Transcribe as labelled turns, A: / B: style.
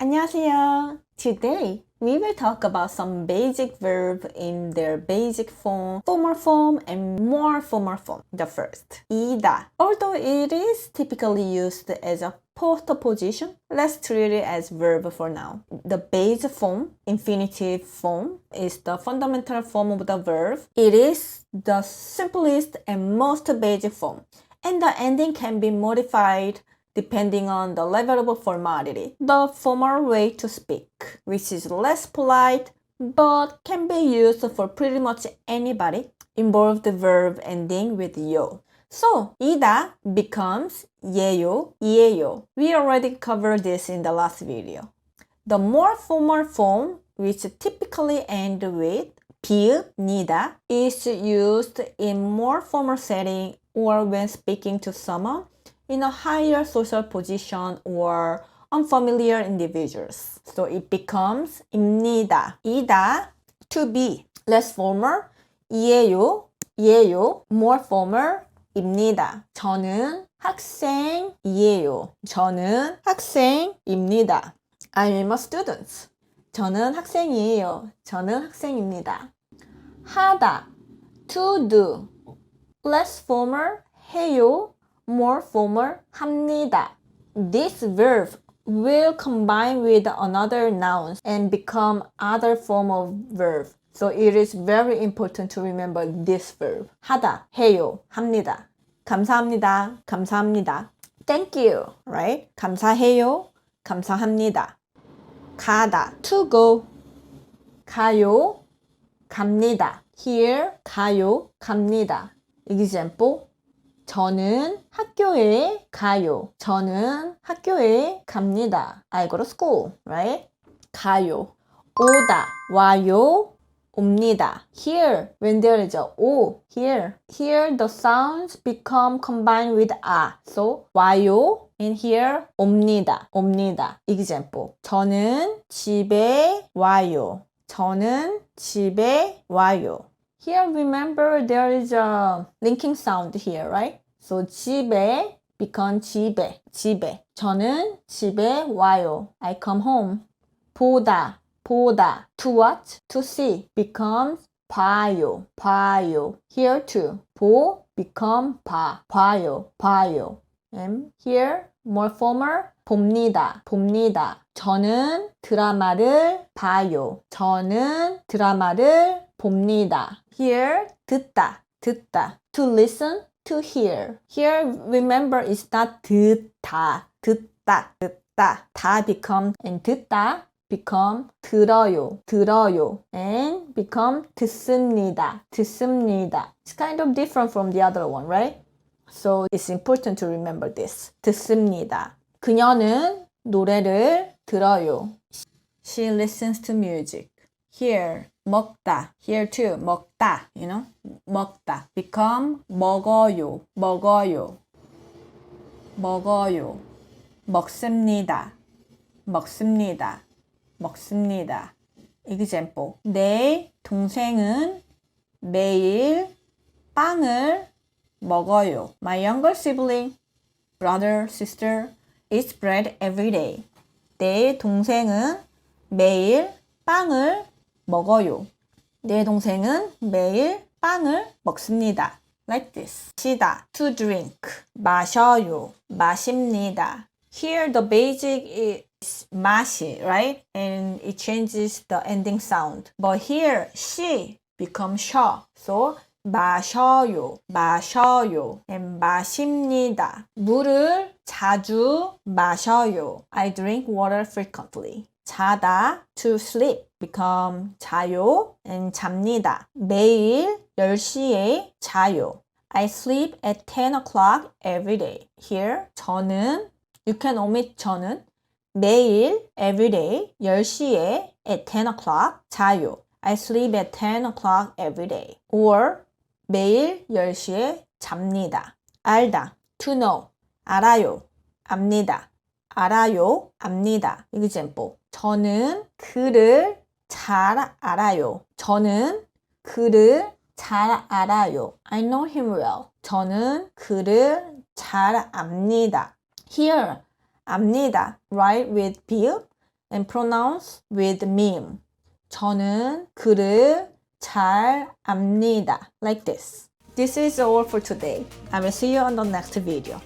A: 안녕하세요. Today, we will talk about some basic verbs in their basic form, formal form, and more formal form. The first, 이다. Although it is typically used as a postposition, let's treat it as verb for now. The base form, infinitive form, is the fundamental form of the verb. It is the simplest and most basic form, and the ending can be modified depending on the level of formality. The formal way to speak, which is less polite but can be used for pretty much anybody, involves the verb ending with yo. So, 이다 becomes 예요, 이에요. We already covered this in the last video. The more formal form, which typically end with 비읍, 니다, is used in more formal setting or when speaking to someone in a higher social position or unfamiliar individuals. So it becomes 입니다, 이다, to be, less formal, 이에요, 예요, more formal, 입니다. 저는 학생이에요. 저는 학생입니다. I'm a student. 저는 학생이에요. 저는 학생입니다. 하다, to do, less formal, 해요, more formal, 합니다. This verb will combine with another noun and become other form of verb. So it is very important to remember this verb. 하다, 해요, 합니다. 감사합니다, 감사합니다. Thank you, right? 감사해요, 감사합니다. 가다, to go. 가요, 갑니다. Here, 가요, 갑니다. Example, 저는 학교에 가요. 저는 학교에 갑니다. I go to school, right? 가요. 오다, 와요, 옵니다. Here, when there is a O, here. Here, the sounds become combined with A. So, 와요, and here, 옵니다. 옵니다. Example, 저는 집에 와요. 저는 집에 와요. Here, remember, there is a linking sound here, right? So, 집에 become 집에, 집에. 저는 집에 와요. I come home. 보다, 보다. To watch, to see becomes 봐요, 봐요. Here too. 보 become 봐, 봐요, 봐요. And here, more formal, 봅니다, 봅니다. 저는 드라마를 봐요. 저는 드라마를 봅니다. Here, 듣다, 듣다. To listen, to hear. Here, remember, it's not 듣다, 듣다, 듣다. 다 become, and 듣다 become 들어요, 들어요. And become 듣습니다, 듣습니다. It's kind of different from the other one, right? So it's important to remember this. 듣습니다. 그녀는 노래를 들어요. She listens to music. Here, 먹다. Here too, 먹다. You know, 먹다. Become 먹어요, 먹어요, 먹어요. 먹습니다, 먹습니다, 먹습니다. Example, 내 동생은 매일 빵을 먹어요. My younger sibling, brother, sister, eats bread every day. 내 동생은 매일 빵을 먹어요. 내 동생은 매일 빵을 먹습니다. Like this. 마시다, to drink. 마셔요, 마십니다. Here the basic is 마시, right? And it changes the ending sound. But here, she becomes 셔. So, 마셔요, 마셔요, and 마십니다. 물을 자주 마셔요. I drink water frequently. 자다, to sleep, become 자요, and 잡니다. 매일 10시에 자요. I sleep at 10 o'clock every day. Here, 저는, you can omit 저는, 매일, every day, 10시에 at 10 o'clock 자요. I sleep at 10 o'clock every day. Or, 매일 10시에 잡니다. 알다, to know, 알아요, 압니다. 알아요, 압니다. Example, 저는 그를 잘 알아요. 저는 그를 잘 알아요. I know him well. 저는 그를 잘 압니다. Here, 압니다, right, with 비읍, and pronouns with meme. 저는 그를 잘 압니다. Like this. This is all for today. I will see you on the next video.